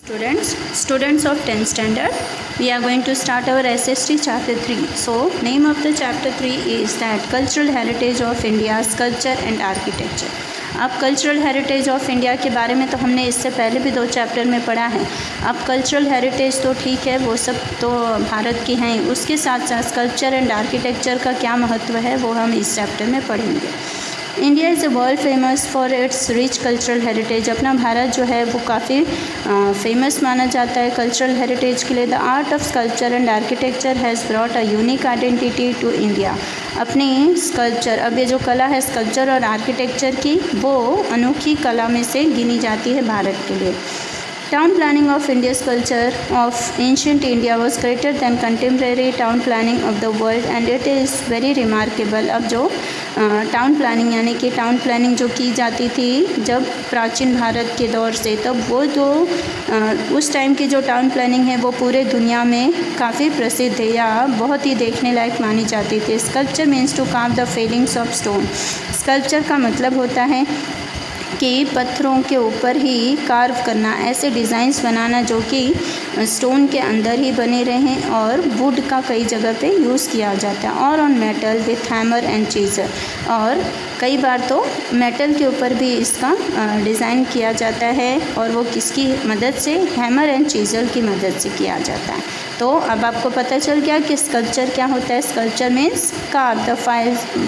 Students of 10th standard, we are going to start our SST chapter 3. So name of the chapter 3 is that cultural heritage of India's culture and architecture. अब cultural heritage of India के बारे में तो हमने इससे पहले भी 2 chapter में पढ़ा है। अब कल्चरल हेरिटेज तो ठीक है, वो सब तो भारत की हैं, उसके साथ साथ कल्चर एंड आर्किटेक्चर का क्या महत्व है वो हम इस चैप्टर में पढ़ेंगे। India is a world famous for its rich cultural heritage. अपना भारत जो है वो काफ़ी फेमस माना जाता है कल्चरल हेरिटेज के लिए। The art of sculpture and architecture has brought a unique identity to India. अपनी स्कल्पचर, अब ये जो कला है स्कल्पचर और आर्किटेक्चर की, वो अनोखी कला में से गिनी जाती है भारत के लिए। Town planning of India's culture of ancient India was greater than contemporary town planning of the world and it is very remarkable। अब जो टाउन प्लानिंग यानी कि टाउन प्लानिंग जो की जाती थी जब प्राचीन भारत के दौर से, तब वो जो उस टाइम की जो टाउन प्लानिंग है वो पूरे दुनिया में काफ़ी प्रसिद्ध है या बहुत ही देखने लायक मानी जाती थी। Sculpture means to carve the feelings of stone. Sculpture का मतलब होता है कि पत्थरों के ऊपर ही कार्व करना, ऐसे डिज़ाइंस बनाना जो कि स्टोन के अंदर ही बने रहें, और वुड का कई जगह पे यूज़ किया जाता है, और on metal with hammer and chisel. और कई बार तो मेटल के ऊपर भी इसका डिज़ाइन किया जाता है, और वो किसकी मदद से, हैमर एंड चीज़र की मदद से किया जाता है। तो अब आपको पता चल गया कि स्कल्पचर क्या होता है। Sculpture means curve the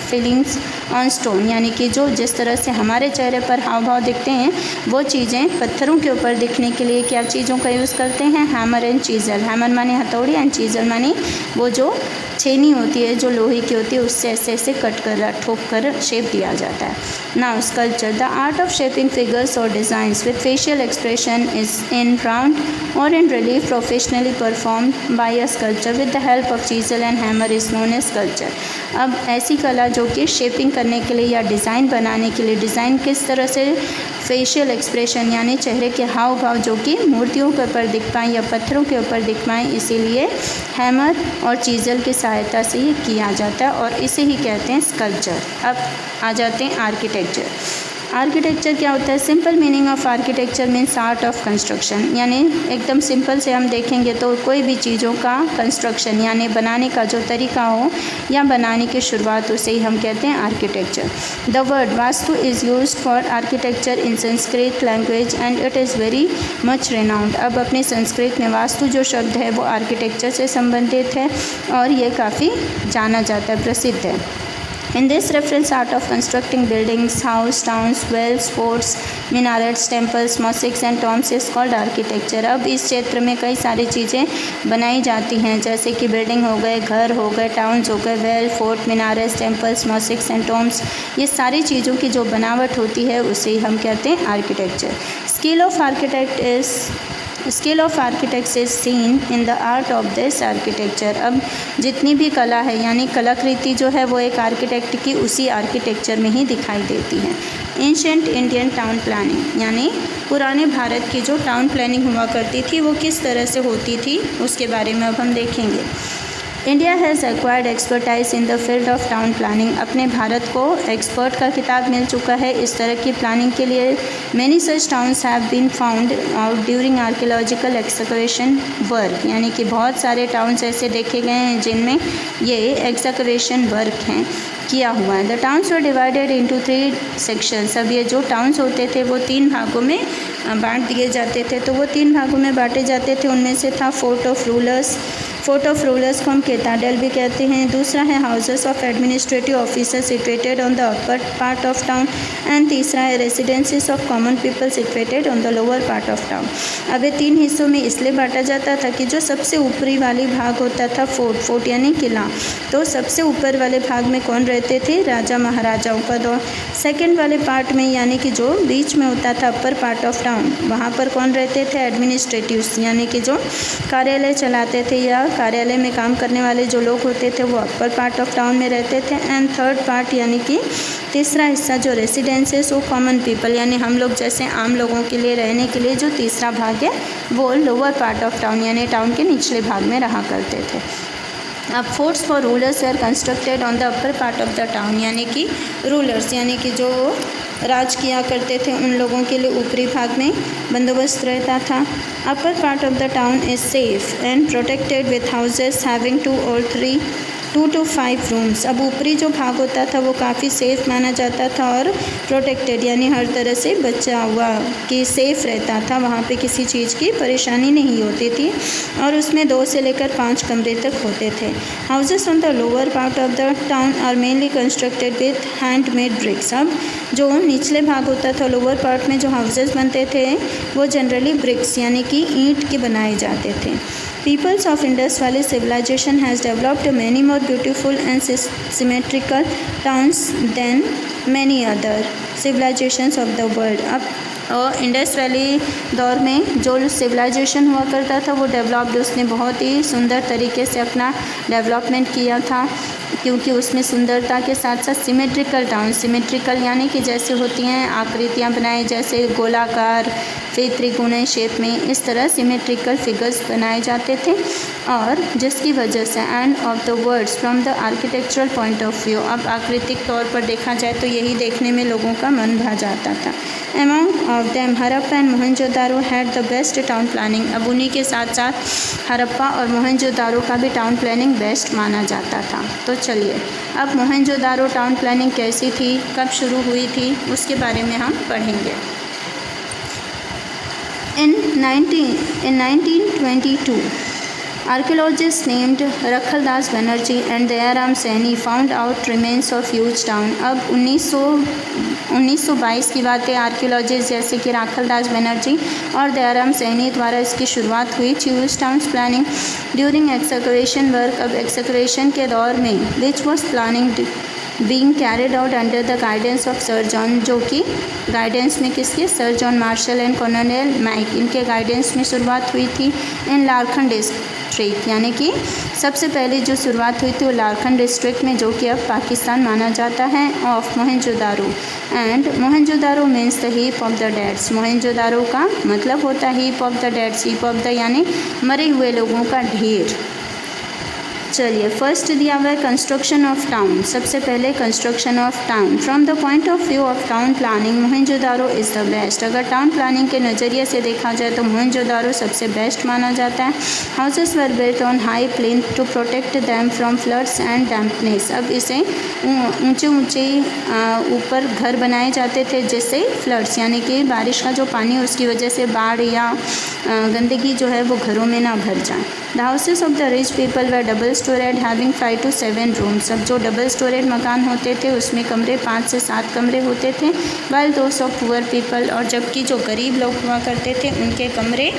feelings on stone, यानी कि जो जिस तरह से हमारे चेहरे पर हाव भाव दिखते हैं वो चीज़ें पत्थरों के ऊपर दिखने के लिए क्या चीज़ों का यूज़ करते हैं, हैमर एंड चीज़र। हैमर माने हथौड़ी एंड चीज़र माने वो जो छेनी होती है जो लोहे की होती है, उससे ऐसे ऐसे कट कर ठोक कर शेप दिया जाता है। Now sculpture, the art of shaping figures और designs with facial expression is in round और in relief professionally perform by a sculpture with the help of chisel and hammer is known as sculpture. अब ऐसी कला जो कि shaping करने के लिए या डिज़ाइन बनाने के लिए, डिज़ाइन किस तरह से, फेशियल एक्सप्रेशन यानी चेहरे के हाव भाव जो कि मूर्तियों के ऊपर दिख पाएँ या पत्थरों के ऊपर दिख पाएँ, इसीलिए हैमर और चीज़ल की सहायता से ये किया जाता है और इसे ही कहते हैं स्कल्पचर। अब आ जाते हैं आर्किटेक्चर। आर्किटेक्चर क्या होता है? Simple meaning of architecture means art of construction, यानी एकदम सिंपल से हम देखेंगे तो कोई भी चीज़ों का कंस्ट्रक्शन यानी बनाने का जो तरीका हो या बनाने की शुरुआत, उसे ही हम कहते हैं architecture. The word vastu is used for architecture in Sanskrit language and it is very much renowned. अब अपने संस्कृत में वास्तु जो शब्द है वो आर्किटेक्चर से संबंधित है और ये काफ़ी जाना जाता है, प्रसिद्ध है। In this reference, art of constructing buildings, house, towns, wells, forts, minarets, temples, mosques and tombs is called architecture। अब इस क्षेत्र में कई सारी चीज़ें बनाई जाती हैं, जैसे कि बिल्डिंग हो गए, घर हो गए, टाउन्स हो गए, well, fort, minarets, temples, mosques and tombs, ये सारी चीज़ों की जो बनावट होती है उसे हम कहते हैं architecture. Skill of architects is seen in the art of this architecture. अब जितनी भी कला है यानी कलाकृति जो है वो एक आर्किटेक्ट की उसी आर्किटेक्चर में ही दिखाई देती है। एंशिएंट इंडियन टाउन प्लानिंग, यानी पुराने भारत की जो टाउन प्लानिंग हुआ करती थी वो किस तरह से होती थी उसके बारे में अब हम देखेंगे। India has acquired expertise in the field of town planning. अपने भारत को एक्सपर्ट का खिताब मिल चुका है इस तरह की प्लानिंग के लिए। Many such towns have been found out during archaeological excavation work, यानी कि बहुत सारे टाउन्स ऐसे देखे गए हैं जिनमें ये एक्सकवेशन वर्क हैं किया हुआ है। The towns were divided into 3 sections. अब ये जो टाउन्स होते थे वो 3 भागों में बांट दिए जाते थे, तो वो 3 भागों में बांटे जाते थे। उनमें से था फोर्ट ऑफ रूलर्स को हम केताडेल भी कहते हैं। दूसरा है houses of administrative officers situated on the upper part of town and तीसरा है residencies of common people situated on the lower part of town. अब ये 3 हिस्सों में इसलिए बांटा जाता था कि जो सबसे ऊपरी वाली भाग होता था फोर्ट यानी किला, तो सबसे ऊपर वाले भाग में कौन रहते थे? राजा महाराजाओं का दौर। सेकेंड वाले पार्ट में यानी कि जो बीच में होता था अपर पार्ट ऑफ टाउन, वहाँ पर कौन रहते थे? एडमिनिस्ट्रेटिव्स, यानी कि जो कार्यालय चलाते थे या कार्यालय में काम करने वाले जो लोग होते थे वो अपर पार्ट ऑफ टाउन में रहते थे। एंड थर्ड पार्ट यानी कि तीसरा हिस्सा जो रेसिडेंसेस वो कॉमन पीपल, यानी हम लोग जैसे आम लोगों के लिए रहने के लिए जो तीसरा भाग है वो लोअर पार्ट ऑफ टाउन यानी टाउन के निचले भाग में रहा करते थे। अब forts for rulers are constructed on the upper part of the town, यानी कि रूलर्स यानी कि जो राज किया करते थे उन लोगों के लिए ऊपरी भाग में बंदोबस्त रहता था। अपर part of the town is safe and protected with houses having 2 to 5 rooms. अब ऊपरी जो भाग होता था वो काफ़ी सेफ़ माना जाता था और प्रोटेक्टेड यानी हर तरह से बचा हुआ कि सेफ़ रहता था, वहाँ पे किसी चीज़ की परेशानी नहीं होती थी और उसमें 2 से लेकर 5 कमरे तक होते थे। Houses on the lower part of the town are mainly constructed with handmade bricks. अब जो निचले भाग होता था लोअर पार्ट में जो हाउसेस बनते थे वो जनरली ब्रिक्स यानी कि ईंट के बनाए जाते थे। Peoples of Indus Valley civilization has developed many more beautiful and symmetrical towns than many other civilizations of the world. अब इंडस वैली दौर में जो सिविलाइजेशन हुआ करता था वो डेवलप्ड, उसने बहुत ही सुंदर तरीके से अपना डेवलपमेंट किया था क्योंकि उसमें सुंदरता के साथ साथ सिमेट्रिकल टाउन, सिमेट्रिकल यानी कि जैसे होती हैं आकृतियाँ बनाए जैसे गोलाकार फिर त्रिकोणीय शेप में, इस तरह सिमेट्रिकल फिगर्स बनाए जाते थे और जिसकी वजह से end of the words from the architectural point of view, अब आकृतिक तौर पर देखा जाए तो यही देखने में लोगों का मन भा जाता था। Among of them Harappa and Mohenjodaro had the best town planning. अब उन्हीं के साथ साथ हड़प्पा और मोहनजोदारो का भी टाउन प्लानिंग बेस्ट माना जाता था। तो चलिए अब मोहनजोदारो टाउन प्लानिंग कैसी थी, कब शुरू हुई थी, उसके बारे में हम पढ़ेंगे। In 1922, archaeologists named Rakhaldas Banerjee and Dayaram Saini found out remains of huge town। अब 1922 की बात है। आर्कियोलॉजिस्ट जैसे कि राखलदास बनर्जी और दयाराम सैनी द्वारा इसकी शुरुआत हुई। Huge towns planning during excavation work. अब एक्सकवेशन के दौर में which was planning being carried out under the guidance of sir John, जो कि गाइडेंस में किसके, sir John Marshall and colonial Mac, इनके गाइडेंस में शुरुआत हुई थी। इन लारखंड डिस्ट्रिक्ट यानी कि सबसे पहले जो शुरुआत हुई थी वो लारखंड डिस्ट्रिक्ट में, जो कि अब पाकिस्तान माना जाता है, of Mohenjodaro. And Mohenjodaro means the heap of the deads. Mohenjodaro का मतलब होता है heap of the deads, heap of the यानी मरे हुए लोगों का ढेर। चलिए फर्स्ट दिया हुआ है कंस्ट्रक्शन ऑफ टाउन। सबसे पहले construction of town from the point of view of town planning Mohenjodaro is the best. अगर टाउन प्लानिंग के नज़रिए से देखा जाए तो मोहनजोदारो सबसे बेस्ट माना जाता है। Houses were built on high plain to protect them from floods and dampness. अब इसे ऊंचे ऊंचे ऊपर घर बनाए जाते थे जिससे फ्लड्स यानी कि बारिश का जो पानी है उसकी वजह से बाढ़ या गंदगी जो है वो घरों में ना भर जाए। The houses of the rich people were double storeyed having 5 to 7 rooms. अब जो डबल स्टोरेड मकान होते थे उसमें कमरे 5 से 7 कमरे होते थे। While those of poor people, और जबकि जो गरीब लोग हुआ करते थे उनके कमरे